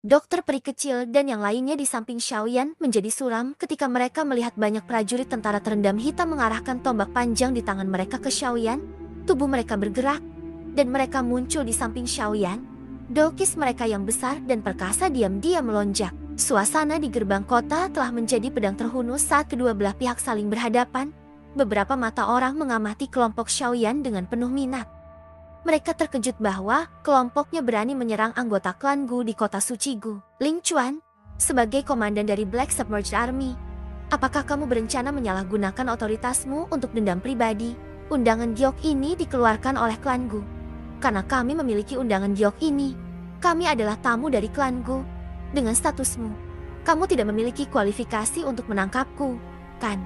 Dokter peri kecil dan yang lainnya di samping Xiaoyan menjadi suram ketika mereka melihat banyak prajurit tentara terendam hitam mengarahkan tombak panjang di tangan mereka ke Xiaoyan. Tubuh mereka bergerak, dan mereka muncul di samping Xiaoyan. Dokis mereka yang besar dan perkasa diam-diam melonjak. Suasana di gerbang kota telah menjadi pedang terhunus saat kedua belah pihak saling berhadapan. Beberapa mata orang mengamati kelompok Xiaoyan dengan penuh minat. Mereka terkejut bahwa kelompoknya berani menyerang anggota klan Gu di kota suci Gu. Ling Chuan, sebagai komandan dari Black Submerged Army, apakah kamu berencana menyalahgunakan otoritasmu untuk dendam pribadi? Undangan giok ini dikeluarkan oleh klan Gu. Karena kami memiliki undangan giok ini, kami adalah tamu dari klan Gu. Dengan statusmu, kamu tidak memiliki kualifikasi untuk menangkapku, kan?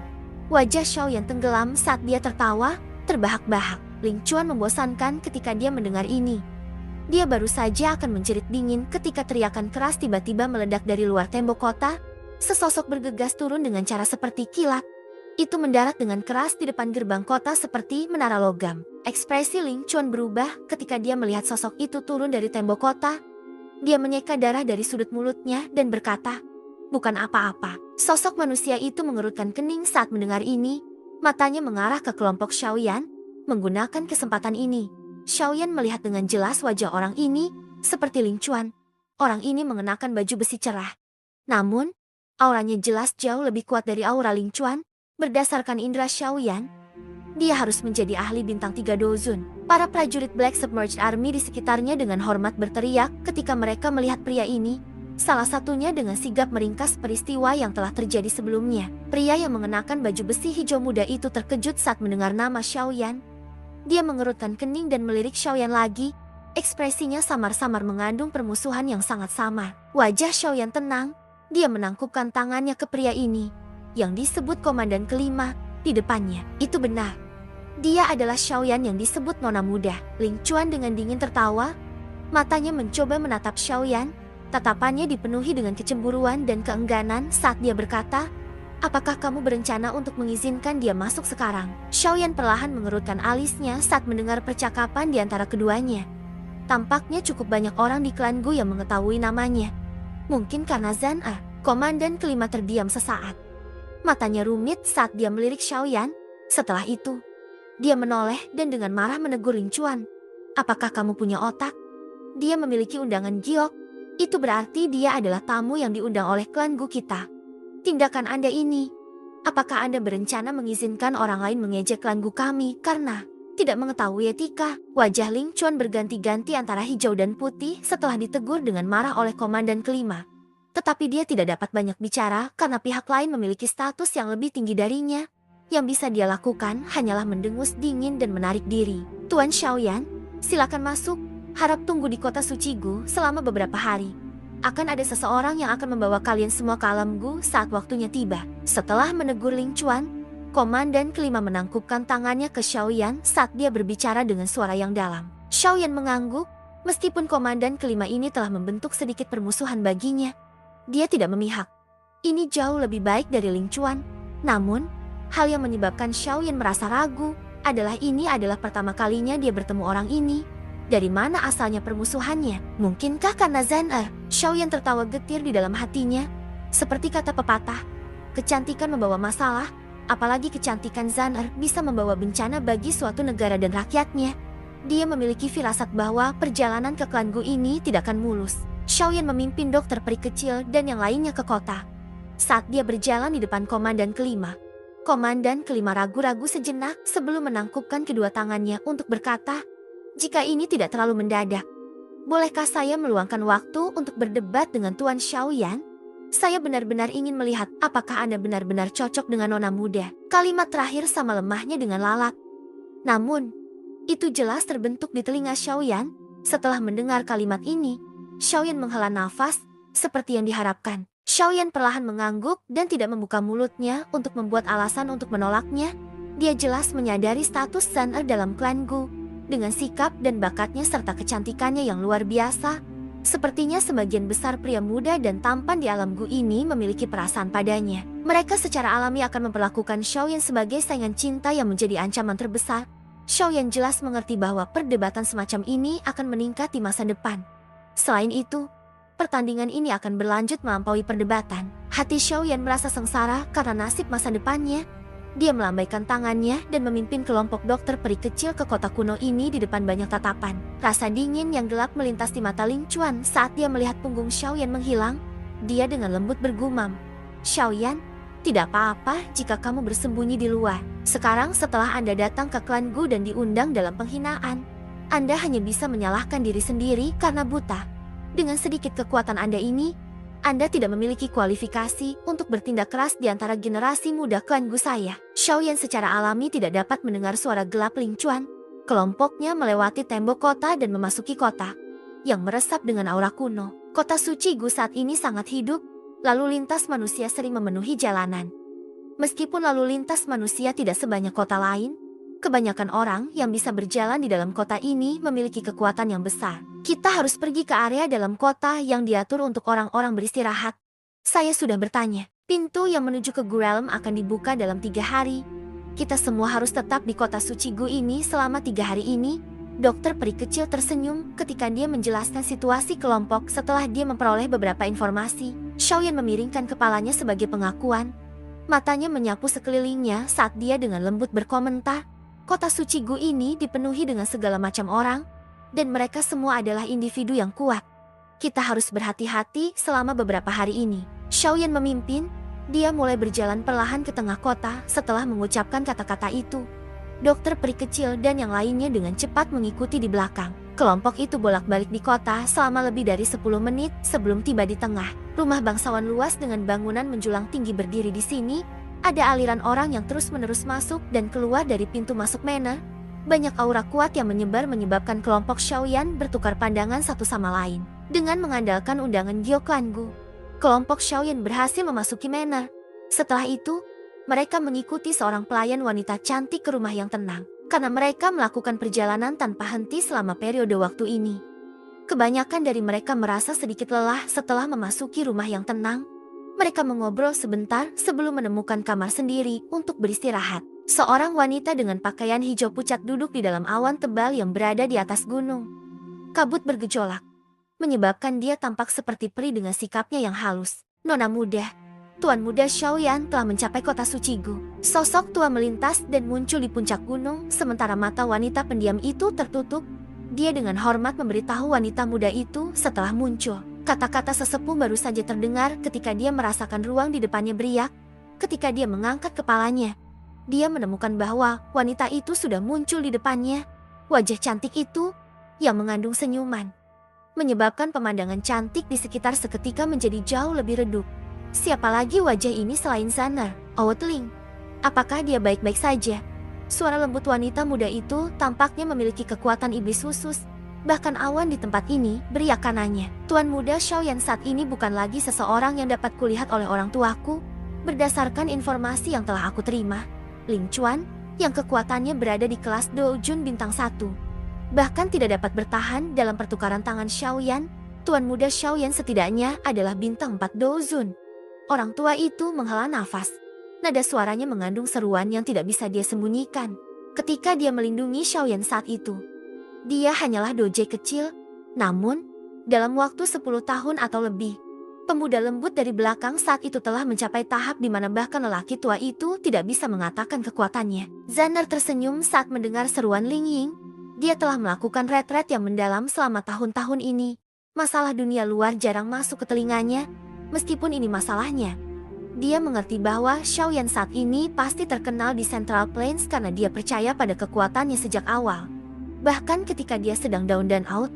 Wajah Xiaoyan tenggelam saat dia tertawa, terbahak-bahak. Ling Chuan membosankan ketika dia mendengar ini. Dia baru saja akan menjerit dingin ketika teriakan keras tiba-tiba meledak dari luar tembok kota. Sesosok bergegas turun dengan cara seperti kilat. Itu mendarat dengan keras di depan gerbang kota seperti menara logam. Ekspresi Ling Chuan berubah ketika dia melihat sosok itu turun dari tembok kota. Dia menyeka darah dari sudut mulutnya dan berkata, "Bukan apa-apa." Sosok manusia itu mengerutkan kening saat mendengar ini. Matanya mengarah ke kelompok Xiaoyan. Menggunakan kesempatan ini, Xiaoyan melihat dengan jelas wajah orang ini, seperti Ling Chuan. Orang ini mengenakan baju besi cerah. Namun, auranya jelas jauh lebih kuat dari aura Ling Chuan. Berdasarkan indera Xiaoyan, dia harus menjadi ahli bintang 3 dozun. Para prajurit Black Submerged Army di sekitarnya dengan hormat berteriak ketika mereka melihat pria ini. Salah satunya dengan sigap meringkas peristiwa yang telah terjadi sebelumnya. Pria yang mengenakan baju besi hijau muda itu terkejut saat mendengar nama Xiaoyan. Dia mengerutkan kening dan melirik Xiaoyan lagi. Ekspresinya samar-samar mengandung permusuhan yang sangat samar. Wajah Xiaoyan tenang. Dia menangkupkan tangannya ke pria ini, yang disebut komandan kelima, di depannya. Itu benar. Dia adalah Xiaoyan yang disebut Nona Muda. Ling Chuan dengan dingin tertawa. Matanya mencoba menatap Xiaoyan. Tatapannya dipenuhi dengan kecemburuan dan keengganan saat dia berkata, "Apakah kamu berencana untuk mengizinkan dia masuk sekarang?" Xiaoyan perlahan mengerutkan alisnya saat mendengar percakapan di antara keduanya. Tampaknya cukup banyak orang di klan Gu yang mengetahui namanya. Mungkin karena Zan Er, komandan kelima terdiam sesaat. Matanya rumit saat dia melirik Xiaoyan. Setelah itu, dia menoleh dan dengan marah menegur Ling Chuan. "Apakah kamu punya otak? Dia memiliki undangan giok. Itu berarti dia adalah tamu yang diundang oleh klan Gu kita. Tindakan Anda ini, apakah Anda berencana mengizinkan orang lain mengejek klan Gu kami karena tidak mengetahui etika?" Wajah Ling Chuan berganti-ganti antara hijau dan putih setelah ditegur dengan marah oleh komandan kelima. Tetapi dia tidak dapat banyak bicara karena pihak lain memiliki status yang lebih tinggi darinya. Yang bisa dia lakukan hanyalah mendengus dingin dan menarik diri. "Tuan Xiaoyan, silakan masuk. Harap tunggu di kota suci Gu selama beberapa hari. Akan ada seseorang yang akan membawa kalian semua ke alam Gu saat waktunya tiba." Setelah menegur Ling Chuan, komandan kelima menangkupkan tangannya ke Xiaoyan saat dia berbicara dengan suara yang dalam. Xiaoyan mengangguk, meskipun komandan kelima ini telah membentuk sedikit permusuhan baginya. Dia tidak memihak. Ini jauh lebih baik dari Ling Chuan. Namun, hal yang menyebabkan Xiaoyan merasa ragu adalah ini adalah pertama kalinya dia bertemu orang ini. Dari mana asalnya permusuhannya? Mungkinkah karena Zan Er? Xiaoyan tertawa getir di dalam hatinya. Seperti kata pepatah, kecantikan membawa masalah, apalagi kecantikan Zan Er bisa membawa bencana bagi suatu negara dan rakyatnya. Dia memiliki firasat bahwa perjalanan ke klan Gu ini tidak akan mulus. Xiaoyan memimpin dokter peri kecil dan yang lainnya ke kota. Saat dia berjalan di depan komandan kelima ragu-ragu sejenak sebelum menangkupkan kedua tangannya untuk berkata, "Jika ini tidak terlalu mendadak, bolehkah saya meluangkan waktu untuk berdebat dengan Tuan Xiaoyan? Saya benar-benar ingin melihat apakah Anda benar-benar cocok dengan Nona Muda." Kalimat terakhir sama lemahnya dengan lalat. Namun, itu jelas terbentuk di telinga Xiaoyan. Setelah mendengar kalimat ini, Xiaoyan menghela nafas, seperti yang diharapkan. Xiaoyan perlahan mengangguk dan tidak membuka mulutnya untuk membuat alasan untuk menolaknya. Dia jelas menyadari status Zan Er dalam klan Gu. Dengan sikap dan bakatnya serta kecantikannya yang luar biasa, sepertinya sebagian besar pria muda dan tampan di alam Gu ini memiliki perasaan padanya. Mereka secara alami akan memperlakukan Xiaoyan sebagai saingan cinta yang menjadi ancaman terbesar. Xiaoyan jelas mengerti bahwa perdebatan semacam ini akan meningkat di masa depan. Selain itu, pertandingan ini akan berlanjut melampaui perdebatan. Hati Xiaoyan merasa sengsara karena nasib masa depannya. Dia melambaikan tangannya dan memimpin kelompok dokter peri kecil ke kota kuno ini di depan banyak tatapan. Rasa dingin yang gelap melintas di mata Ling Chuan saat dia melihat punggung Xiaoyan menghilang. Dia dengan lembut bergumam, "Xiaoyan, tidak apa-apa jika kamu bersembunyi di luar. Sekarang setelah Anda datang ke klan Gu dan diundang dalam penghinaan, Anda hanya bisa menyalahkan diri sendiri karena buta. Dengan sedikit kekuatan Anda ini, Anda tidak memiliki kualifikasi untuk bertindak keras di antara generasi muda klan Gu saya." Xiaoyan secara alami tidak dapat mendengar suara gelap Ling Chuan. Kelompoknya melewati tembok kota dan memasuki kota yang meresap dengan aura kuno. Kota suci Gu saat ini sangat hidup, lalu lintas manusia sering memenuhi jalanan. Meskipun lalu lintas manusia tidak sebanyak kota lain, kebanyakan orang yang bisa berjalan di dalam kota ini memiliki kekuatan yang besar. Kita harus pergi ke area dalam kota yang diatur untuk orang-orang beristirahat. Saya sudah bertanya. Pintu yang menuju ke Gu Realm akan dibuka dalam 3 hari. Kita semua harus tetap di kota suci Gu ini selama 3 hari ini. Dokter peri kecil tersenyum ketika dia menjelaskan situasi kelompok setelah dia memperoleh beberapa informasi. Xiaoyan memiringkan kepalanya sebagai pengakuan. Matanya menyapu sekelilingnya saat dia dengan lembut berkomentar, "Kota suci Gu ini dipenuhi dengan segala macam orang, dan mereka semua adalah individu yang kuat. Kita harus berhati-hati selama beberapa hari ini." Xiaoyan memimpin. Dia mulai berjalan perlahan ke tengah kota setelah mengucapkan kata-kata itu. Dokter peri kecil dan yang lainnya dengan cepat mengikuti di belakang. Kelompok itu bolak-balik di kota selama lebih dari 10 menit sebelum tiba di tengah. Rumah bangsawan luas dengan bangunan menjulang tinggi berdiri di sini. Ada aliran orang yang terus-menerus masuk dan keluar dari pintu masuk manor. Banyak aura kuat yang menyebar menyebabkan kelompok Xiaoyan bertukar pandangan satu sama lain. Dengan mengandalkan undangan Gyo Clan Gu, kelompok Xiaoyan berhasil memasuki manor. Setelah itu, mereka mengikuti seorang pelayan wanita cantik ke rumah yang tenang. Karena mereka melakukan perjalanan tanpa henti selama periode waktu ini, kebanyakan dari mereka merasa sedikit lelah setelah memasuki rumah yang tenang. Mereka mengobrol sebentar sebelum menemukan kamar sendiri untuk beristirahat. Seorang wanita dengan pakaian hijau pucat duduk di dalam awan tebal yang berada di atas gunung. Kabut bergejolak, menyebabkan dia tampak seperti peri dengan sikapnya yang halus. "Nona muda, Tuan Muda Xiaoyan telah mencapai kota suci Gu." Sosok tua melintas dan muncul di puncak gunung, sementara mata wanita pendiam itu tertutup. Dia dengan hormat memberitahu wanita muda itu setelah muncul. Kata-kata sesepuh baru saja terdengar ketika dia merasakan ruang di depannya beriak. Ketika dia mengangkat kepalanya, dia menemukan bahwa wanita itu sudah muncul di depannya. Wajah cantik itu, yang mengandung senyuman, menyebabkan pemandangan cantik di sekitar seketika menjadi jauh lebih redup. Siapa lagi wajah ini selain Zanner? Outling. Apakah dia baik-baik saja? Suara lembut wanita muda itu tampaknya memiliki kekuatan iblis khusus. Bahkan awan di tempat ini beriak kanannya. Tuan Muda Xiaoyan saat ini bukan lagi seseorang yang dapat kulihat oleh orang tuaku. Berdasarkan informasi yang telah aku terima, Ling Chuan, yang kekuatannya berada di kelas Doujun bintang 1, bahkan tidak dapat bertahan dalam pertukaran tangan Xiaoyan. Tuan Muda Xiaoyan setidaknya adalah bintang 4 Doujun. Orang tua itu menghela nafas. Nada suaranya mengandung seruan yang tidak bisa dia sembunyikan. Ketika dia melindungi Xiaoyan saat itu, dia hanyalah doje kecil. Namun, dalam waktu 10 tahun atau lebih, pemuda lembut dari belakang saat itu telah mencapai tahap di mana bahkan lelaki tua itu tidak bisa mengatakan kekuatannya. Zanner tersenyum saat mendengar seruan Ling Ying. Dia telah melakukan retret yang mendalam selama tahun-tahun ini. Masalah dunia luar jarang masuk ke telinganya. Meskipun ini masalahnya, dia mengerti bahwa Xiaoyan saat ini pasti terkenal di Central Plains karena dia percaya pada kekuatannya sejak awal. Bahkan ketika dia sedang down dan out,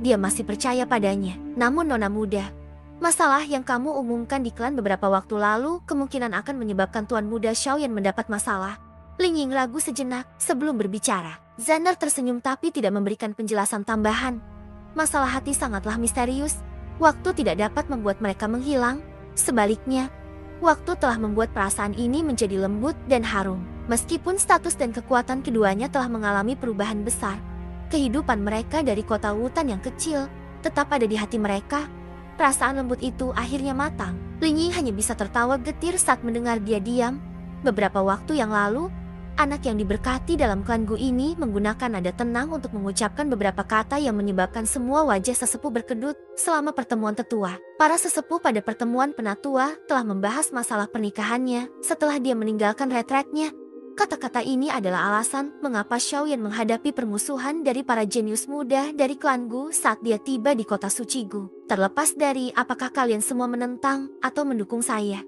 dia masih percaya padanya. Namun Nona muda, masalah yang kamu umumkan di klan beberapa waktu lalu kemungkinan akan menyebabkan Tuan Muda Xiaoyan mendapat masalah. Ling Ying ragu sejenak sebelum berbicara. Zanner tersenyum tapi tidak memberikan penjelasan tambahan. Masalah hati sangatlah misterius. Waktu tidak dapat membuat mereka menghilang. Sebaliknya, waktu telah membuat perasaan ini menjadi lembut dan harum. Meskipun status dan kekuatan keduanya telah mengalami perubahan besar, kehidupan mereka dari kota hutan yang kecil tetap ada di hati mereka. Perasaan lembut itu akhirnya matang. Ling Ying hanya bisa tertawa getir saat mendengar dia diam. Beberapa waktu yang lalu, Anak yang diberkati dalam klan Gu ini menggunakan nada tenang untuk mengucapkan beberapa kata yang menyebabkan semua wajah sesepuh berkedut selama pertemuan tetua. Para sesepuh pada pertemuan penatua telah membahas masalah pernikahannya setelah dia meninggalkan retretnya. Kata-kata ini adalah alasan mengapa Xiaoyan menghadapi permusuhan dari para jenius muda dari klan Gu saat dia tiba di kota suci Gu. Terlepas dari apakah kalian semua menentang atau mendukung saya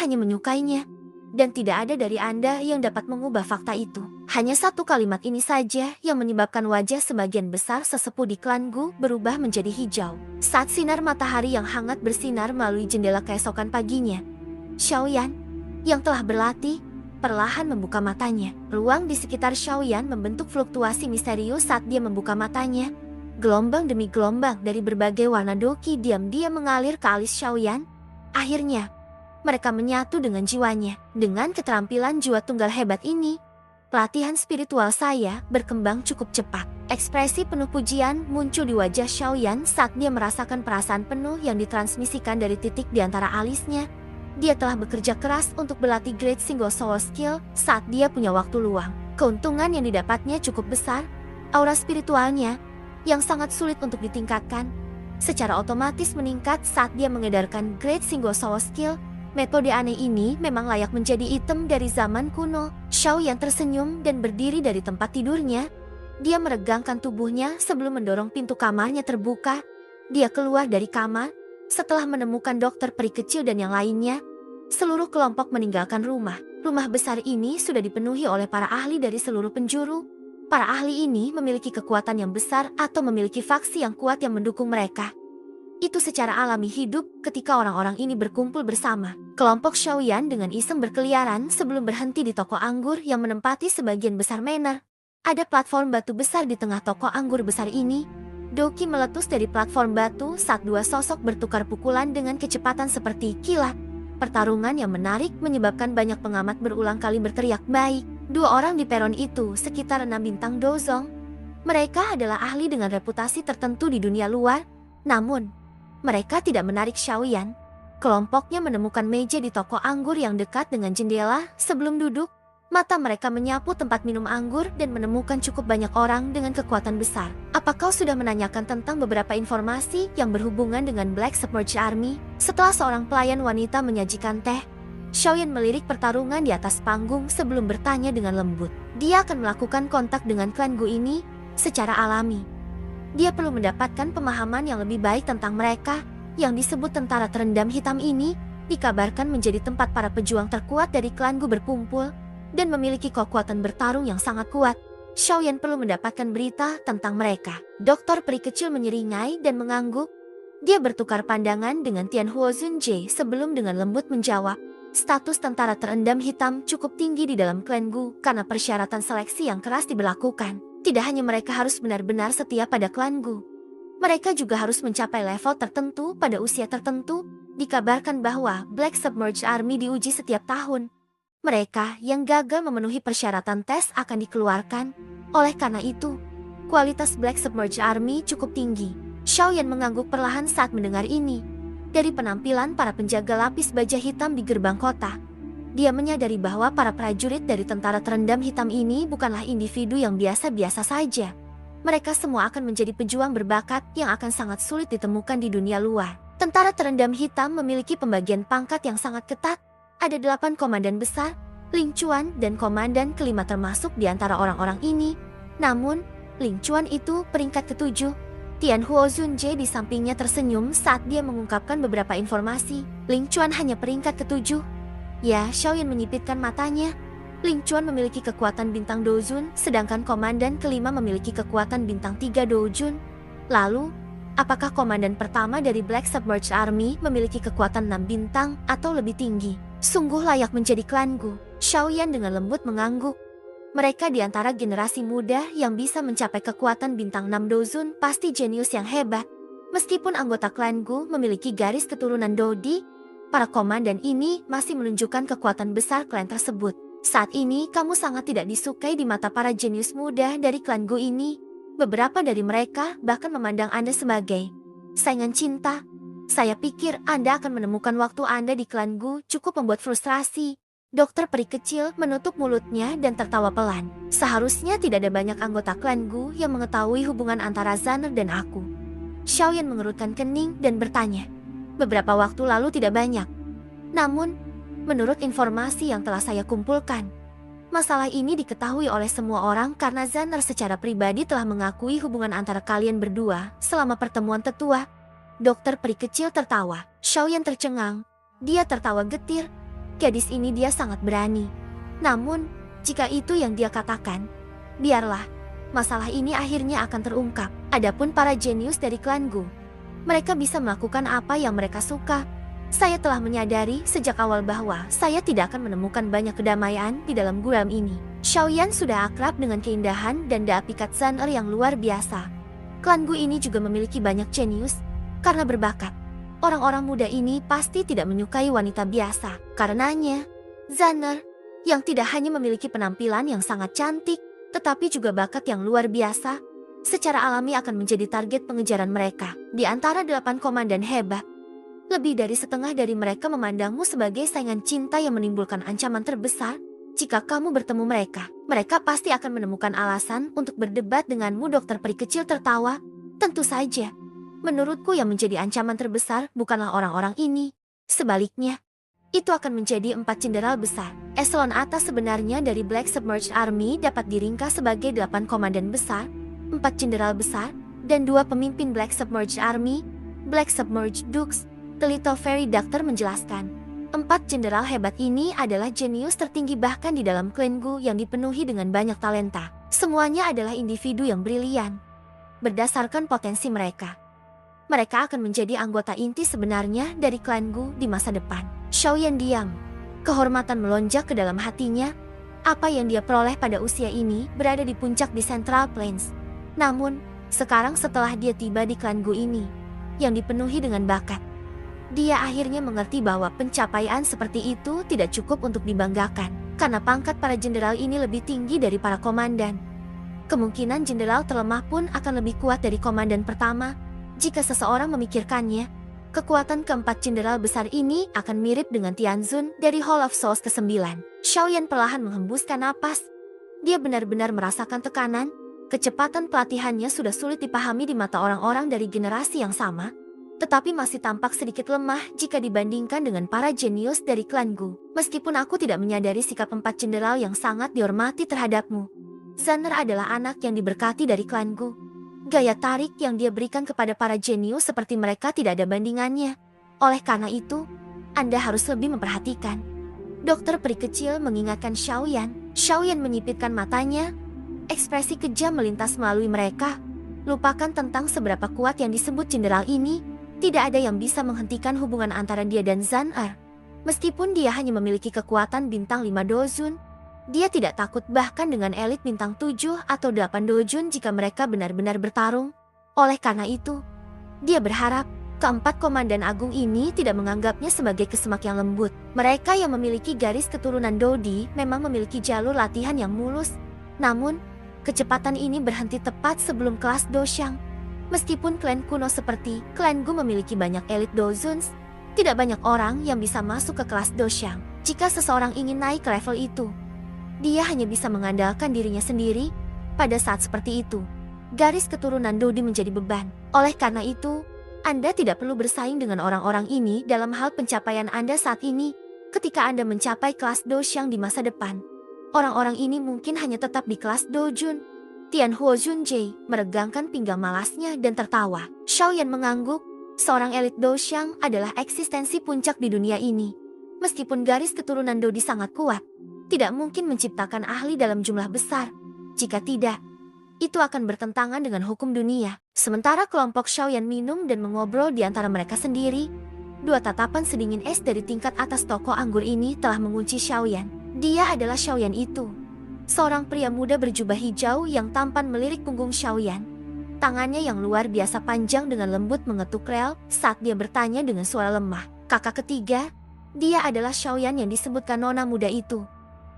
hanya menyukainya. Dan tidak ada dari Anda yang dapat mengubah fakta itu. Hanya satu kalimat ini saja yang menyebabkan wajah sebagian besar sesepuh di klan Gu berubah menjadi hijau. Saat sinar matahari yang hangat bersinar melalui jendela keesokan paginya, Xiaoyan, yang telah berlatih, perlahan membuka matanya. Ruang di sekitar Xiaoyan membentuk fluktuasi misterius saat dia membuka matanya. Gelombang demi gelombang dari berbagai warna doki diam-diam mengalir ke alis Xiaoyan. Akhirnya, mereka menyatu dengan jiwanya. Dengan keterampilan jiwa tunggal hebat ini, latihan spiritual saya berkembang cukup cepat. Ekspresi penuh pujian muncul di wajah Xiaoyan saat dia merasakan perasaan penuh yang ditransmisikan dari titik di antara alisnya. Dia telah bekerja keras untuk berlatih Great Single Soul Skill saat dia punya waktu luang. Keuntungan yang didapatnya cukup besar. Aura spiritualnya, yang sangat sulit untuk ditingkatkan, secara otomatis meningkat saat dia mengedarkan Great Single Soul Skill. Metode aneh ini memang layak menjadi item dari zaman kuno. Xiaoyan tersenyum dan berdiri dari tempat tidurnya. Dia meregangkan tubuhnya sebelum mendorong pintu kamarnya terbuka. Dia keluar dari kamar setelah menemukan dokter peri kecil dan yang lainnya. Seluruh kelompok meninggalkan rumah. Rumah besar ini sudah dipenuhi oleh para ahli dari seluruh penjuru. Para ahli ini memiliki kekuatan yang besar atau memiliki faksi yang kuat yang mendukung mereka. Itu secara alami hidup ketika orang-orang ini berkumpul bersama. Kelompok Xiaoyan dengan iseng berkeliaran sebelum berhenti di toko anggur yang menempati sebagian besar manor. Ada platform batu besar di tengah toko anggur besar ini. Doki meletus dari platform batu saat dua sosok bertukar pukulan dengan kecepatan seperti kilat. Pertarungan yang menarik menyebabkan banyak pengamat berulang kali berteriak baik. Dua orang di peron itu sekitar 6 bintang dozong. Mereka adalah ahli dengan reputasi tertentu di dunia luar. Namun, mereka tidak menarik Xiaoyan. Kelompoknya menemukan meja di toko anggur yang dekat dengan jendela. Sebelum duduk, mata mereka menyapu tempat minum anggur dan menemukan cukup banyak orang dengan kekuatan besar. Apa kau sudah menanyakan tentang beberapa informasi yang berhubungan dengan Black Submerged Army? Setelah seorang pelayan wanita menyajikan teh, Xiaoyan melirik pertarungan di atas panggung sebelum bertanya dengan lembut. Dia akan melakukan kontak dengan klan Gu ini secara alami. Dia perlu mendapatkan pemahaman yang lebih baik tentang mereka. Yang disebut tentara terendam hitam ini dikabarkan menjadi tempat para pejuang terkuat dari klan Gu berkumpul dan memiliki kekuatan bertarung yang sangat kuat. Xiaoyan perlu mendapatkan berita tentang mereka. Doktor peri kecil menyeringai dan mengangguk. Dia bertukar pandangan dengan Tian Huozunjie sebelum dengan lembut menjawab. Status tentara terendam hitam cukup tinggi di dalam klan Gu karena persyaratan seleksi yang keras diberlakukan. Tidak hanya mereka harus benar-benar setia pada klan Gu, mereka juga harus mencapai level tertentu pada usia tertentu. Dikabarkan bahwa Black Submerged Army diuji setiap tahun. Mereka yang gagal memenuhi persyaratan tes akan dikeluarkan. Oleh karena itu, kualitas Black Submerged Army cukup tinggi. Xiaoyan mengangguk perlahan saat mendengar ini. Dari penampilan para penjaga lapis baja hitam di gerbang kota, dia menyadari bahwa para prajurit dari tentara terendam hitam ini bukanlah individu yang biasa-biasa saja. Mereka semua akan menjadi pejuang berbakat yang akan sangat sulit ditemukan di dunia luar. Tentara terendam hitam memiliki pembagian pangkat yang sangat ketat. Ada 8 komandan besar, Ling Chuan dan komandan kelima termasuk di antara orang-orang ini. Namun, Ling Chuan itu peringkat ke-7. Tian Huozunjie di sampingnya tersenyum saat dia mengungkapkan beberapa informasi. Ling Chuan hanya peringkat ke-7. Ya, Xiaoyan menyipitkan matanya. Ling Chuan memiliki kekuatan bintang Dojun, sedangkan komandan kelima memiliki kekuatan bintang 3 Dojun. Lalu, apakah komandan pertama dari Black Submerged Army memiliki kekuatan 6 bintang atau lebih tinggi? Sungguh layak menjadi klan Gu. Xiaoyan dengan lembut mengangguk. Mereka di antara generasi muda yang bisa mencapai kekuatan bintang 6 Dojun pasti jenius yang hebat. Meskipun anggota klan Gu memiliki garis keturunan Dodi, para komandan ini masih menunjukkan kekuatan besar klan tersebut. Saat ini kamu sangat tidak disukai di mata para jenius muda dari klan Gu ini. Beberapa dari mereka bahkan memandang Anda sebagai saingan cinta. Saya pikir Anda akan menemukan waktu Anda di klan Gu cukup membuat frustrasi. Dokter peri kecil menutup mulutnya dan tertawa pelan. Seharusnya tidak ada banyak anggota klan Gu yang mengetahui hubungan antara Zanner dan aku. Xiaoyan mengerutkan kening dan bertanya. Beberapa waktu lalu tidak banyak. Namun, menurut informasi yang telah saya kumpulkan, masalah ini diketahui oleh semua orang karena Zanner secara pribadi telah mengakui hubungan antara kalian berdua selama pertemuan tetua. Dokter peri kecil tertawa. Xiaoyan tercengang. Dia tertawa getir. Gadis ini dia sangat berani. Namun, jika itu yang dia katakan, biarlah. Masalah ini akhirnya akan terungkap. Adapun para jenius dari klan Gu, mereka bisa melakukan apa yang mereka suka. Saya telah menyadari sejak awal bahwa saya tidak akan menemukan banyak kedamaian di dalam guram ini. Xiaoyan sudah akrab dengan keindahan dan daya pikat Zanner yang luar biasa. Klan Gu ini juga memiliki banyak jenius karena berbakat. Orang-orang muda ini pasti tidak menyukai wanita biasa. Karenanya, Zanner yang tidak hanya memiliki penampilan yang sangat cantik, tetapi juga bakat yang luar biasa, secara alami akan menjadi target pengejaran mereka. Di antara 8 komandan hebat, lebih dari setengah dari mereka memandangmu sebagai saingan cinta yang menimbulkan ancaman terbesar. Jika kamu bertemu mereka, mereka pasti akan menemukan alasan untuk berdebat denganmu. Dokter peri kecil tertawa. Tentu saja. Menurutku yang menjadi ancaman terbesar bukanlah orang-orang ini. Sebaliknya, itu akan menjadi 4 jenderal besar. Eselon atas sebenarnya dari Black Submerged Army dapat diringkas sebagai 8 komandan besar, 4 jenderal besar, dan 2 pemimpin Black Submerged Army, Black Submerged Dukes. The Little Fairy Doctor menjelaskan. 4 jenderal hebat ini adalah jenius tertinggi bahkan di dalam klan Gu yang dipenuhi dengan banyak talenta. Semuanya adalah individu yang brilian. Berdasarkan potensi mereka, mereka akan menjadi anggota inti sebenarnya dari klan Gu di masa depan. Xiaoyan diam. Kehormatan melonjak ke dalam hatinya. Apa yang dia peroleh pada usia ini berada di puncak di Central Plains. Namun, sekarang setelah dia tiba di klan Gu ini, yang dipenuhi dengan bakat, dia akhirnya mengerti bahwa pencapaian seperti itu tidak cukup untuk dibanggakan. Karena pangkat para jenderal ini lebih tinggi dari para komandan. Kemungkinan jenderal terlemah pun akan lebih kuat dari komandan pertama. Jika seseorang memikirkannya, kekuatan keempat jenderal besar ini akan mirip dengan Tianzun dari Hall of Souls ke-9. Xiaoyan perlahan menghembuskan napas. Dia benar-benar merasakan tekanan. Kecepatan pelatihannya sudah sulit dipahami di mata orang-orang dari generasi yang sama, tetapi masih tampak sedikit lemah jika dibandingkan dengan para jenius dari klan Gu. Meskipun aku tidak menyadari sikap 4 jenderal yang sangat dihormati terhadapmu, Zanner adalah anak yang diberkati dari klan Gu. Gaya tarik yang dia berikan kepada para jenius seperti mereka tidak ada bandingannya. Oleh karena itu, Anda harus lebih memperhatikan. Dokter peri kecil mengingatkan Xiaoyan. Xiaoyan menyipitkan matanya. Ekspresi kejam melintas melalui mereka. Lupakan tentang seberapa kuat yang disebut jenderal ini. Tidak ada yang bisa menghentikan hubungan antara dia dan Zanner. Meskipun dia hanya memiliki kekuatan bintang 5 dozun, dia tidak takut bahkan dengan elit bintang 7 atau 8 dojun jika mereka benar-benar bertarung. Oleh karena itu, dia berharap keempat komandan agung ini tidak menganggapnya sebagai kesemak yang lembut. Mereka yang memiliki garis keturunan Dodi memang memiliki jalur latihan yang mulus. Namun, kecepatan ini berhenti tepat sebelum kelas Doshang. Meskipun klan kuno seperti klan Gu memiliki banyak elit dozuns, tidak banyak orang yang bisa masuk ke kelas Doshang. Jika seseorang ingin naik ke level itu, dia hanya bisa mengandalkan dirinya sendiri. Pada saat seperti itu, garis keturunan Dodi menjadi beban. Oleh karena itu, Anda tidak perlu bersaing dengan orang-orang ini dalam hal pencapaian Anda saat ini. Ketika Anda mencapai kelas Doshang di masa depan, orang-orang ini mungkin hanya tetap di kelas Dojun. Tian Huo Junjie meregangkan pinggang malasnya dan tertawa. Xiaoyan mengangguk. Seorang elit Doshang adalah eksistensi puncak di dunia ini. Meskipun garis keturunan Dodi sangat kuat, tidak mungkin menciptakan ahli dalam jumlah besar. Jika tidak, itu akan bertentangan dengan hukum dunia. Sementara kelompok Xiaoyan minum dan mengobrol di antara mereka sendiri, 2 tatapan sedingin es dari tingkat atas toko anggur ini telah mengunci Xiaoyan. Dia adalah Xiaoyan itu. Seorang pria muda berjubah hijau yang tampan melirik punggung Xiaoyan. Tangannya yang luar biasa panjang dengan lembut mengetuk rel saat dia bertanya dengan suara lemah. Kakak ketiga, dia adalah Xiaoyan yang disebutkan nona muda itu.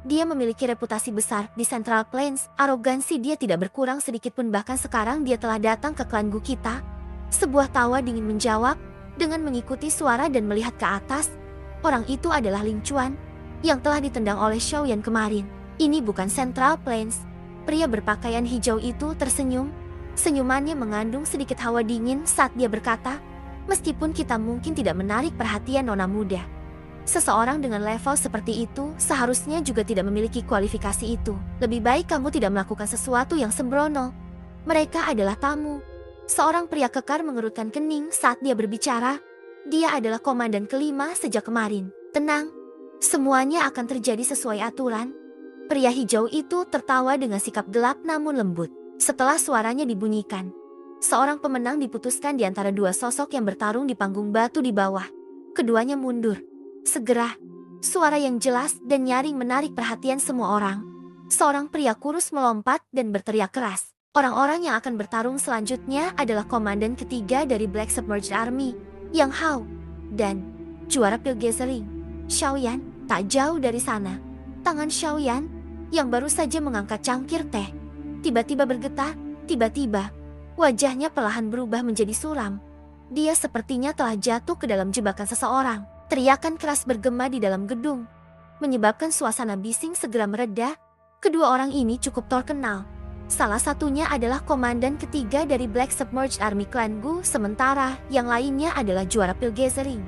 Dia memiliki reputasi besar di Central Plains. Arogansi dia tidak berkurang sedikit pun, bahkan sekarang dia telah datang ke klan Gu kita. Sebuah tawa dingin menjawab dengan mengikuti suara dan melihat ke atas. Orang itu adalah Ling Chuan. yang telah ditendang oleh Xiaoyan kemarin. Ini bukan Central Plains. Pria berpakaian hijau itu tersenyum. Senyumannya mengandung sedikit hawa dingin saat dia berkata, "Meskipun kita mungkin tidak menarik perhatian nona muda, seseorang dengan level seperti itu seharusnya juga tidak memiliki kualifikasi itu. Lebih baik kamu tidak melakukan sesuatu yang sembrono. Mereka adalah tamu." Seorang pria kekar mengerutkan kening saat dia berbicara. Dia adalah komandan kelima sejak kemarin. "Tenang, semuanya akan terjadi sesuai aturan." Pria hijau itu tertawa dengan sikap gelap namun lembut. Setelah suaranya dibunyikan, seorang pemenang diputuskan di antara dua sosok yang bertarung di panggung batu di bawah. Keduanya mundur. Segera, suara yang jelas dan nyaring menarik perhatian semua orang. Seorang pria kurus melompat dan berteriak keras. Orang-orang yang akan bertarung selanjutnya adalah komandan ketiga dari Black Submerged Army, Yang Hao, dan juara Pilgazering, Xiaoyan. Tak jauh dari sana, tangan Xiaoyan yang baru saja mengangkat cangkir teh tiba-tiba bergetar. Tiba-tiba, wajahnya perlahan berubah menjadi suram. Dia sepertinya telah jatuh ke dalam jebakan seseorang. Teriakan keras bergema di dalam gedung, menyebabkan suasana bising segera mereda. Kedua orang ini cukup terkenal. Salah satunya adalah komandan ketiga dari Black Submerged Army Clan Gu, sementara yang lainnya adalah juara Pilgazering.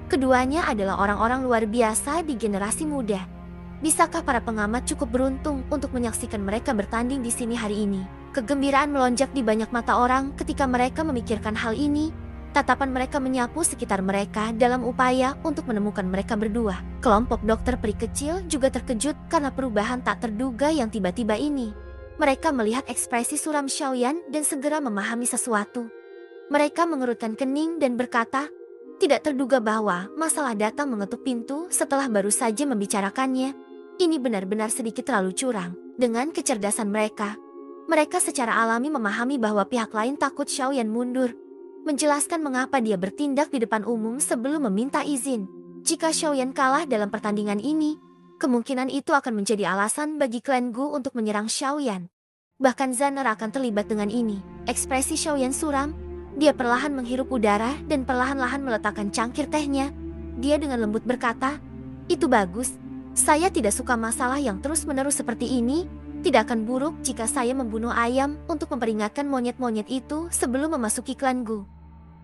Keduanya adalah orang-orang luar biasa di generasi muda. Bisakah para pengamat cukup beruntung untuk menyaksikan mereka bertanding di sini hari ini? Kegembiraan melonjak di banyak mata orang ketika mereka memikirkan hal ini. Tatapan mereka menyapu sekitar mereka dalam upaya untuk menemukan mereka berdua. Kelompok dokter peri kecil juga terkejut karena perubahan tak terduga yang tiba-tiba ini. Mereka melihat ekspresi suram Xiaoyan dan segera memahami sesuatu. Mereka mengerutkan kening dan berkata, "Tidak terduga bahwa masalah datang mengetuk pintu setelah baru saja membicarakannya. Ini benar-benar sedikit terlalu curang." Dengan kecerdasan mereka, mereka secara alami memahami bahwa pihak lain takut Xiaoyan mundur, menjelaskan mengapa dia bertindak di depan umum sebelum meminta izin. Jika Xiaoyan kalah dalam pertandingan ini, kemungkinan itu akan menjadi alasan bagi Clan Gu untuk menyerang Xiaoyan. Bahkan Zanner akan terlibat dengan ini. Ekspresi Xiaoyan suram. Dia perlahan menghirup udara dan perlahan-lahan meletakkan cangkir tehnya. Dia dengan lembut berkata, "Itu bagus. Saya tidak suka masalah yang terus-menerus seperti ini. Tidak akan buruk jika saya membunuh ayam untuk memperingatkan monyet-monyet itu sebelum memasuki Clan Gu.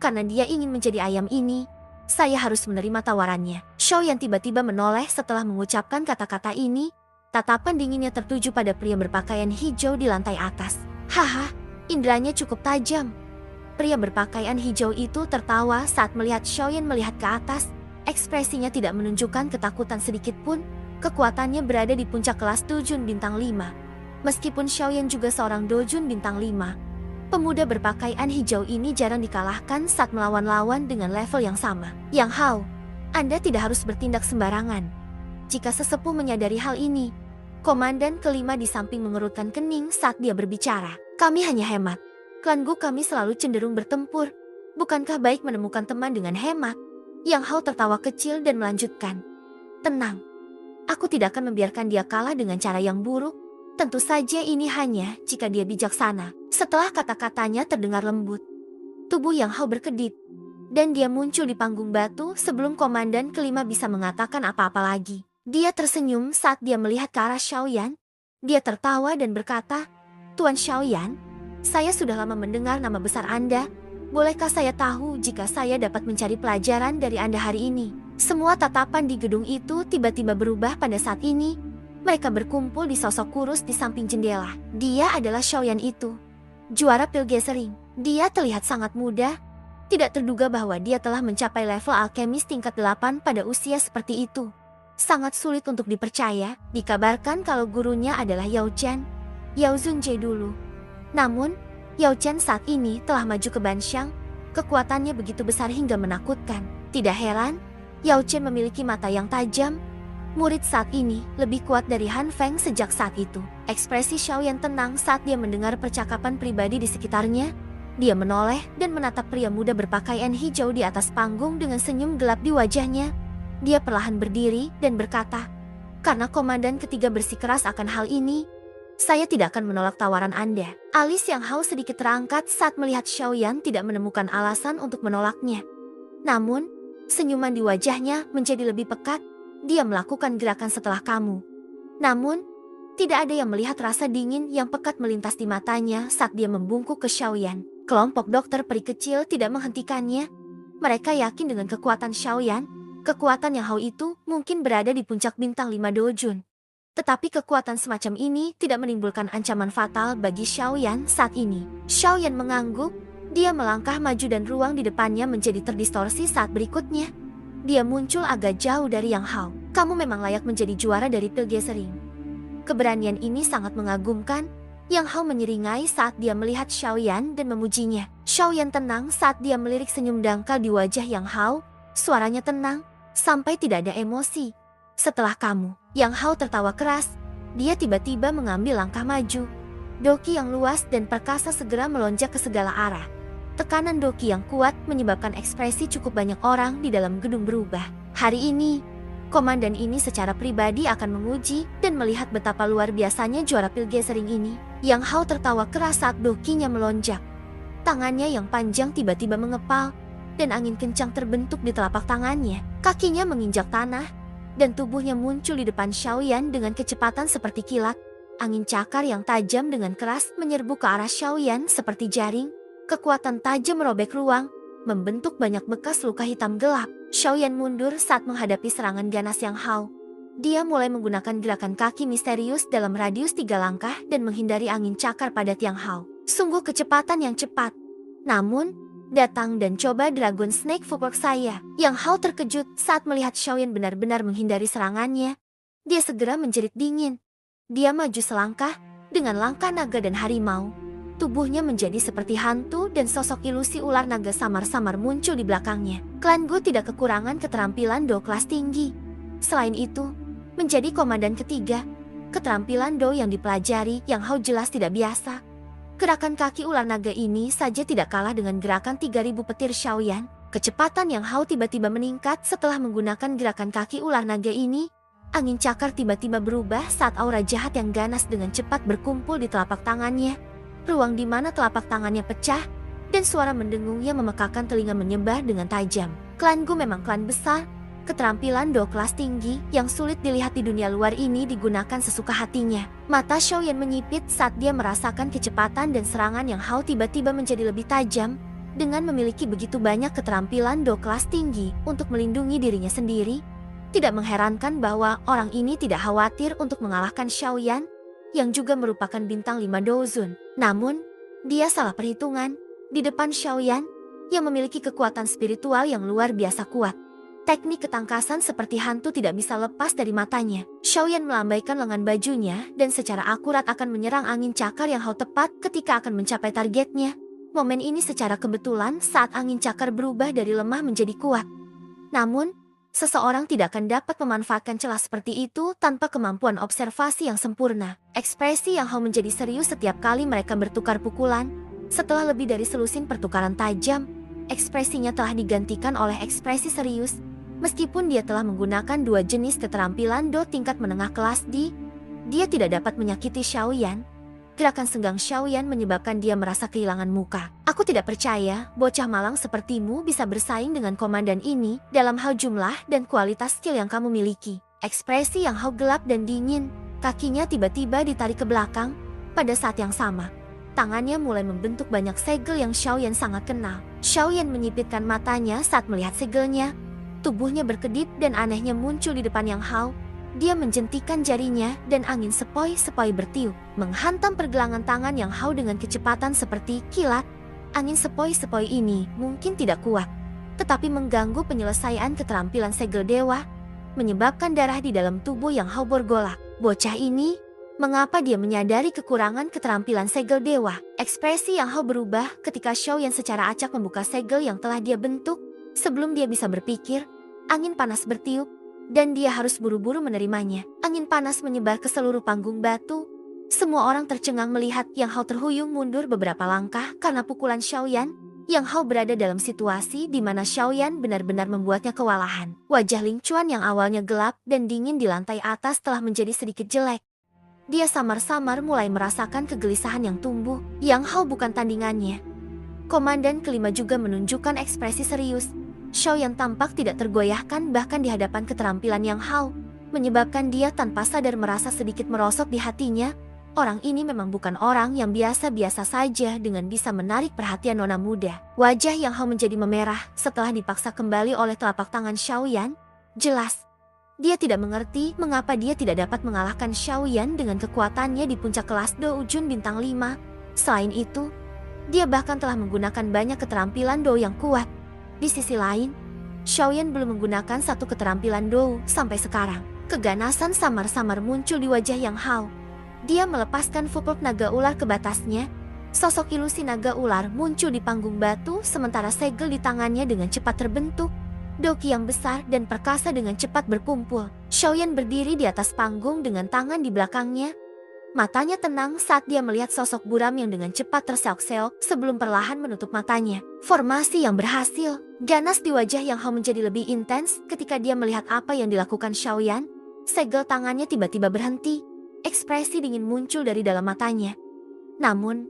Karena dia ingin menjadi ayam ini, saya harus menerima tawarannya." Xiaoyan tiba-tiba menoleh setelah mengucapkan kata-kata ini. Tatapan dinginnya tertuju pada pria berpakaian hijau di lantai atas. "Haha, inderanya cukup tajam." Pria berpakaian hijau itu tertawa saat melihat Xiaoyan melihat ke atas. Ekspresinya tidak menunjukkan ketakutan sedikit pun. Kekuatannya berada di puncak kelas Dojun bintang 5. Meskipun Xiaoyan juga seorang Dojun bintang 5, pemuda berpakaian hijau ini jarang dikalahkan saat melawan lawan dengan level yang sama. "Yang Hao, Anda tidak harus bertindak sembarangan." Jika sesepuh menyadari hal ini, komandan kelima di samping mengerutkan kening saat dia berbicara. "Kami hanya hemat. Klan Gu kami selalu cenderung bertempur. Bukankah baik menemukan teman dengan hemat?" Yang Hao tertawa kecil dan melanjutkan, "Tenang. Aku tidak akan membiarkan dia kalah dengan cara yang buruk. Tentu saja ini hanya jika dia bijaksana." Setelah kata-katanya terdengar lembut, tubuh Yang Hao berkedip, dan dia muncul di panggung batu sebelum komandan kelima bisa mengatakan apa-apa lagi. Dia tersenyum saat dia melihat ke arah Xiaoyan. Dia tertawa dan berkata, "Tuan Xiaoyan, saya sudah lama mendengar nama besar Anda. Bolehkah saya tahu jika saya dapat mencari pelajaran dari Anda hari ini?" Semua tatapan di gedung itu tiba-tiba berubah pada saat ini. Mereka berkumpul di sosok kurus di samping jendela. Dia adalah Xiaoyan itu, juara Pilgazering. Dia terlihat sangat muda. Tidak terduga bahwa dia telah mencapai level alkemis tingkat 8 pada usia seperti itu. Sangat sulit untuk dipercaya. Dikabarkan kalau gurunya adalah Yao Chen, Yao Zunjie dulu. Namun, Yao Chen saat ini telah maju ke Banxiang. Kekuatannya begitu besar hingga menakutkan. Tidak heran, Yao Chen memiliki mata yang tajam. Murid saat ini lebih kuat dari Han Feng sejak saat itu. Ekspresi Xiaoyan tenang saat dia mendengar percakapan pribadi di sekitarnya. Dia menoleh dan menatap pria muda berpakaian hijau di atas panggung dengan senyum gelap di wajahnya. Dia perlahan berdiri dan berkata, "Karena komandan ketiga bersikeras akan hal ini, saya tidak akan menolak tawaran Anda." Alis Yang Hao sedikit terangkat saat melihat Xiaoyan tidak menemukan alasan untuk menolaknya. Namun, senyuman di wajahnya menjadi lebih pekat. dia melakukan gerakan setelah kamu. Namun, tidak ada yang melihat rasa dingin yang pekat melintas di matanya saat dia membungkuk ke Xiaoyan. Kelompok dokter peri kecil tidak menghentikannya. Mereka yakin dengan kekuatan Xiaoyan, kekuatan yang Hao itu mungkin berada di puncak bintang 5 Dojun. Tetapi kekuatan semacam ini tidak menimbulkan ancaman fatal bagi Xiaoyan saat ini. Xiaoyan mengangguk, dia melangkah maju dan ruang di depannya menjadi terdistorsi saat berikutnya. Dia muncul agak jauh dari Yang Hao. Kamu memang layak menjadi juara dari Pilgese Ring. Keberanian ini sangat mengagumkan. Yang Hao menyeringai saat dia melihat Xiaoyan dan memujinya. Xiaoyan tenang saat dia melirik senyum dangkal di wajah Yang Hao. Suaranya tenang, sampai tidak ada emosi. Setelah kamu, Yang Hao tertawa keras. Dia tiba-tiba mengambil langkah maju. Doki yang luas dan perkasa segera melonjak ke segala arah. Tekanan doki yang kuat menyebabkan ekspresi cukup banyak orang di dalam gedung berubah. Hari ini, komandan ini secara pribadi akan menguji dan melihat betapa luar biasanya juara Pilgese Ring ini. Yang Hao tertawa keras saat dokinya melonjak. Tangannya yang panjang tiba-tiba mengepal, dan angin kencang terbentuk di telapak tangannya. Kakinya menginjak tanah, dan tubuhnya muncul di depan Xiaoyan dengan kecepatan seperti kilat. Angin cakar yang tajam dengan keras menyerbu ke arah Xiaoyan seperti jaring. Kekuatan tajam merobek ruang, membentuk banyak bekas luka hitam gelap. Xiaoyan mundur saat menghadapi serangan ganas Yang Hao. Dia mulai menggunakan gerakan kaki misterius dalam radius 3 langkah dan menghindari angin cakar padat Yang Hao. Sungguh kecepatan yang cepat. Namun, datang dan coba Dragon Snake Footwork saya. Yang Hao terkejut saat melihat Xiaoyan benar-benar menghindari serangannya. Dia segera menjerit dingin. Dia maju selangkah, dengan langkah naga dan harimau. Tubuhnya menjadi seperti hantu dan sosok ilusi ular naga samar-samar muncul di belakangnya. Klan Gu tidak kekurangan keterampilan Do kelas tinggi. Selain itu, menjadi komandan ketiga, keterampilan Do yang dipelajari Yang Hao jelas tidak biasa. Gerakan kaki ular naga ini saja tidak kalah dengan gerakan 3000 petir Xiaoyan. Kecepatan Yang Hao tiba-tiba meningkat setelah menggunakan gerakan kaki ular naga ini. Angin cakar tiba-tiba berubah saat aura jahat yang ganas dengan cepat berkumpul di telapak tangannya. Ruang di mana telapak tangannya pecah, dan suara mendengungnya memekakan telinga menyebar dengan tajam. Klan Gu memang klan besar. Keterampilan Do kelas tinggi yang sulit dilihat di dunia luar ini digunakan sesuka hatinya. Mata Xiaoyan menyipit saat dia merasakan kecepatan dan serangan Yang Hao tiba-tiba menjadi lebih tajam. Dengan memiliki begitu banyak keterampilan Do kelas tinggi untuk melindungi dirinya sendiri, tidak mengherankan bahwa orang ini tidak khawatir untuk mengalahkan Xiaoyan, yang juga merupakan bintang 5 Dozun. Namun, dia salah perhitungan di depan Xiaoyan yang memiliki kekuatan spiritual yang luar biasa kuat. Teknik ketangkasan seperti hantu tidak bisa lepas dari matanya. Xiaoyan melambaikan lengan bajunya dan secara akurat akan menyerang angin cakar Yang Hao tepat ketika akan mencapai targetnya. Momen ini secara kebetulan saat angin cakar berubah dari lemah menjadi kuat. Namun, seseorang tidak akan dapat memanfaatkan celah seperti itu tanpa kemampuan observasi yang sempurna. Ekspresi Yang Hao menjadi serius setiap kali mereka bertukar pukulan. Setelah lebih dari selusin pertukaran tajam, ekspresinya telah digantikan oleh ekspresi serius. Meskipun dia telah menggunakan 2 jenis keterampilan Do tingkat menengah kelas D, dia tidak dapat menyakiti Xiaoyan. Gerakan senggang Xiaoyan menyebabkan dia merasa kehilangan muka. Aku tidak percaya bocah malang sepertimu bisa bersaing dengan komandan ini dalam hal jumlah dan kualitas skill yang kamu miliki. Ekspresi Yang Hao gelap dan dingin. Kakinya tiba-tiba ditarik ke belakang. Pada saat yang sama, tangannya mulai membentuk banyak segel yang Xiaoyan sangat kenal. Xiaoyan menyipitkan matanya saat melihat segelnya. Tubuhnya berkedip dan anehnya muncul di depan Yang Hao. Dia menjentikan jarinya dan angin sepoi-sepoi bertiup, menghantam pergelangan tangan Yang Hao dengan kecepatan seperti kilat. Angin sepoi-sepoi ini mungkin tidak kuat, tetapi mengganggu penyelesaian keterampilan segel dewa, menyebabkan darah di dalam tubuh Yang Hao bergolak. Bocah ini, mengapa dia menyadari kekurangan keterampilan segel dewa? Ekspresi Yang Hao berubah ketika Xiaoyan secara acak membuka segel yang telah dia bentuk. Sebelum dia bisa berpikir, angin panas bertiup, dan dia harus buru-buru menerimanya. Angin panas menyebar ke seluruh panggung batu. Semua orang tercengang melihat Yang Hao terhuyung mundur beberapa langkah karena pukulan Xiaoyan. Yang Hao berada dalam situasi di mana Xiaoyan benar-benar membuatnya kewalahan. Wajah Ling Chuan yang awalnya gelap dan dingin di lantai atas telah menjadi sedikit jelek. Dia samar-samar mulai merasakan kegelisahan yang tumbuh. Yang Hao bukan tandingannya. Komandan kelima juga menunjukkan ekspresi serius. Xiaoyan tampak tidak tergoyahkan bahkan di hadapan keterampilan Yang Hao, menyebabkan dia tanpa sadar merasa sedikit merosot di hatinya. Orang ini memang bukan orang yang biasa-biasa saja dengan bisa menarik perhatian nona muda. Wajah Yang Hao menjadi memerah setelah dipaksa kembali oleh telapak tangan Xiaoyan. Jelas, dia tidak mengerti mengapa dia tidak dapat mengalahkan Xiaoyan dengan kekuatannya di puncak kelas Do Jun bintang 5. Selain itu, dia bahkan telah menggunakan banyak keterampilan Do yang kuat. Di sisi lain, Xiaoyan belum menggunakan satu keterampilan Do sampai sekarang. Keganasan samar-samar muncul di wajah Yang Hao. Dia melepaskan footwork naga ular ke batasnya. Sosok ilusi naga ular muncul di panggung batu sementara segel di tangannya dengan cepat terbentuk. Doki yang besar dan perkasa dengan cepat berkumpul. Xiaoyan berdiri di atas panggung dengan tangan di belakangnya. Matanya tenang saat dia melihat sosok buram yang dengan cepat terseok-seok sebelum perlahan menutup matanya. Formasi yang berhasil. Ganas di wajah Yang Hao menjadi lebih intens ketika dia melihat apa yang dilakukan Xiaoyan. Segel tangannya tiba-tiba berhenti. Ekspresi dingin muncul dari dalam matanya. Namun,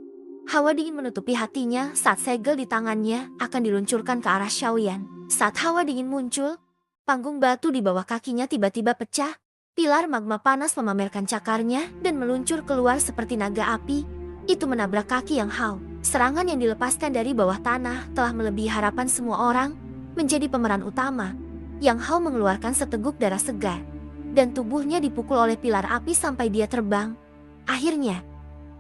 hawa dingin menutupi hatinya saat segel di tangannya akan diluncurkan ke arah Xiaoyan. Saat hawa dingin muncul, panggung batu di bawah kakinya tiba-tiba pecah. Pilar magma panas memamerkan cakarnya dan meluncur keluar seperti naga api. Itu menabrak kaki Yang Hao. Serangan yang dilepaskan dari bawah tanah telah melebihi harapan semua orang. Menjadi pemeran utama, Yang Hao mengeluarkan seteguk darah segar. Dan tubuhnya dipukul oleh pilar api sampai dia terbang. Akhirnya,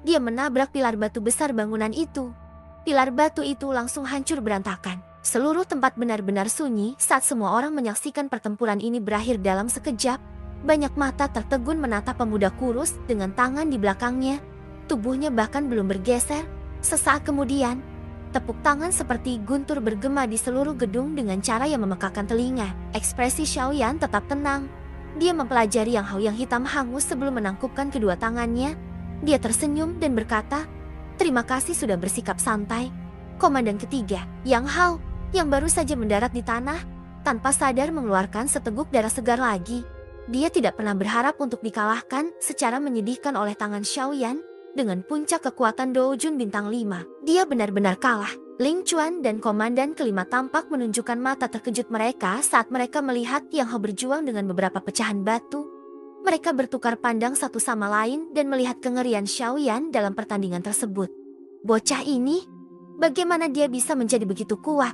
dia menabrak pilar batu besar bangunan itu. Pilar batu itu langsung hancur berantakan. Seluruh tempat benar-benar sunyi saat semua orang menyaksikan pertempuran ini berakhir dalam sekejap. Banyak mata tertegun menatap pemuda kurus dengan tangan di belakangnya. Tubuhnya bahkan belum bergeser. Sesaat kemudian, tepuk tangan seperti guntur bergema di seluruh gedung dengan cara yang memekakan telinga. Ekspresi Xiaoyan tetap tenang. Dia mempelajari Yang Hao yang hitam hangus sebelum menangkupkan kedua tangannya. Dia tersenyum dan berkata, "Terima kasih sudah bersikap santai." Komandan ketiga, Yang Hao, yang baru saja mendarat di tanah, tanpa sadar mengeluarkan seteguk darah segar lagi. Dia tidak pernah berharap untuk dikalahkan secara menyedihkan oleh tangan Xiaoyan dengan puncak kekuatan Do Jun bintang 5. Dia benar-benar kalah. Ling Chuan dan komandan kelima tampak menunjukkan mata terkejut mereka saat mereka melihat Yang Hao berjuang dengan beberapa pecahan batu. Mereka bertukar pandang satu sama lain dan melihat kengerian Xiaoyan dalam pertandingan tersebut. Bocah ini, bagaimana dia bisa menjadi begitu kuat?